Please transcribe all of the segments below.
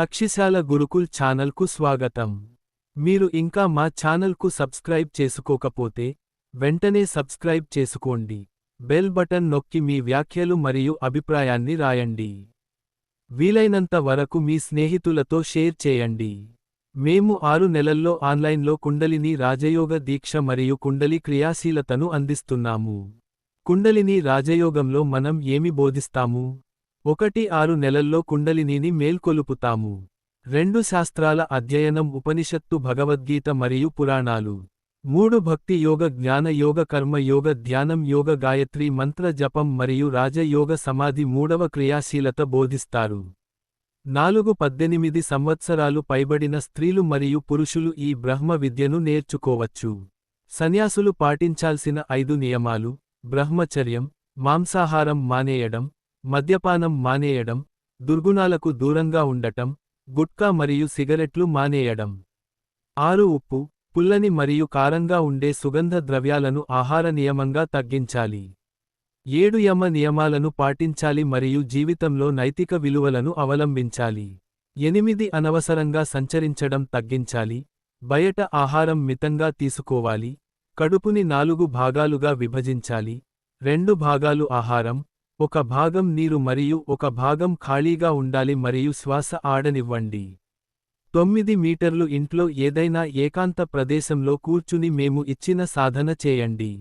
తక్షిశాల గురుకుల్ ఛానల్కు స్వాగతం. మీరు ఇంకా మా ఛానల్కు సబ్స్క్రైబ్ చేసుకోకపోతే వెంటనే సబ్స్క్రైబ్ చేసుకోండి. బెల్ బటన్ నొక్కి మీ వ్యాఖ్యలు మరియు అభిప్రాయాన్ని రాయండి. వీలైనంత వరకు మీ స్నేహితులతో షేర్ చేయండి. మేము 6 నెలల్లో ఆన్లైన్లో కుండలిని రాజయోగ దీక్ష మరియు కుండలి క్రియాశీలతను అందిస్తున్నాము. కుండలిని రాజయోగంలో మనం ఏమి బోధిస్తాము? 1 నెలల్లో కుండలినిని మేల్కొలుపుతాము. 2 శాస్త్రాల అధ్యయనం, ఉపనిషత్తు, భగవద్గీత మరియు పురాణాలు. 3 భక్తి యోగ, జ్ఞాన యోగ, కర్మ యోగ, ధ్యానం యోగ, గాయత్రి మంత్ర జపం మరియు రాజయోగ సమాధి. 3వ క్రియాశీలత బోధిస్తారు. 4 18 సంవత్సరాలు పైబడిన స్త్రీలు మరియు పురుషులు ఈ బ్రహ్మ విద్యను నేర్చుకోవచ్చు. సన్యాసులు పాటించాల్సిన 5 నియమాలు: బ్రహ్మచర్యం, మాంసాహారం మానేయడం, మద్యపానం మానేయడం, దుర్గుణాలకు దూరంగా ఉండటం, గుట్కా మరియు సిగరెట్లు మానేయడం. 6 ఉప్పు, పుల్లని మరియు కారంగా ఉండే సుగంధ ద్రవ్యాలను ఆహార నియమంగా తగ్గించాలి. 7 యమ నియమాలను పాటించాలి మరియు జీవితంలో నైతిక విలువలను అవలంబించాలి. 8 అనవసరంగా సంచరించడం తగ్గించాలి. బయట ఆహారం మితంగా తీసుకోవాలి. కడుపుని 4 భాగాలుగా విభజించాలి. 2 భాగాలు ఆహారం, 1 భాగం నీరు మరియు 1 భాగం ఖాళీగా ఉండాలి మరియు శ్వాస ఆడనివ్వండి. 9 మీటర్లు ఇంట్లో ఏదైనా ఏకాంత ప్రదేశంలో కూర్చుని మేము ఇచ్చిన సాధన చేయండి.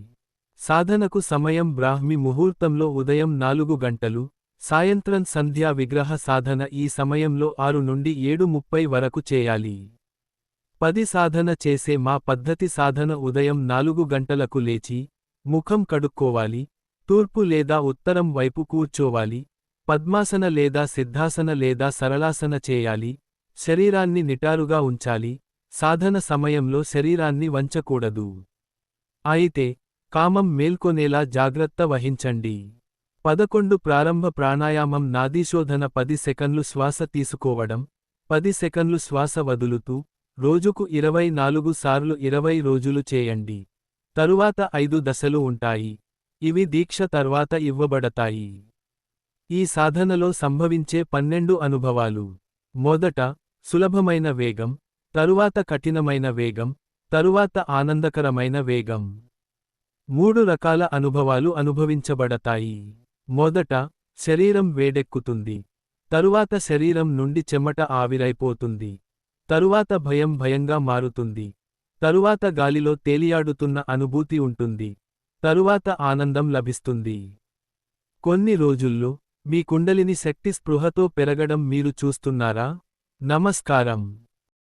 సాధనకు సమయం బ్రాహ్మి ముహూర్తంలో ఉదయం 4 గంటలు, సాయంత్రం సంధ్యా విగ్రహ సాధన ఈ సమయంలో 6 నుండి 7:30 వరకు చేయాలి. 10 సాధన చేసే మా పద్ధతి సాధన ఉదయం 4 గంటలకు లేచి, ముఖం కడుక్కోవాలి, తూర్పు లేదా ఉత్తరం వైపు కూర్చోవాలి, పద్మాసన లేదా సిద్ధాసన లేదా సరళాసన చేయాలి, శరీరాన్ని నిటారుగా ఉంచాలి, సాధన సమయంలో శరీరాన్ని వంచకూడదు. అయితే కామం మేల్కొనేలా జాగ్రత్త వహించండి. 11 ప్రారంభ ప్రాణాయామం, నాడీశోధన, 10 సెకన్లు శ్వాస తీసుకోవడం, 10 సెకన్లు శ్వాస వదులుతూ, రోజుకు 24 సార్లు 20 రోజులు చేయండి. తరువాత 5 దశలు ఉంటాయి. ఇవి దీక్ష తర్వాత ఇవ్వబడతాయి. ఈ సాధనలో సంభవించే 12 అనుభవాలు: మొదట సులభమైన వేగం, తరువాత కఠినమైన వేగం, తరువాత ఆనందకరమైన వేగం. 3 రకాల అనుభవాలు అనుభవించబడతాయి. మొదట శరీరం వేడెక్కుతుంది, తరువాత శరీరం నుండి చెమట ఆవిరైపోతుంది, తరువాత భయం భయంగా మారుతుంది, తరువాత గాలిలో తేలియాడుతున్న అనుభూతి ఉంటుంది, తరువాత ఆనందం లభిస్తుంది. కొన్ని రోజుల్లో మీ కుండలిని శక్తి స్పృహతో పెరగడం మీరు చూస్తున్నారా? నమస్కారం.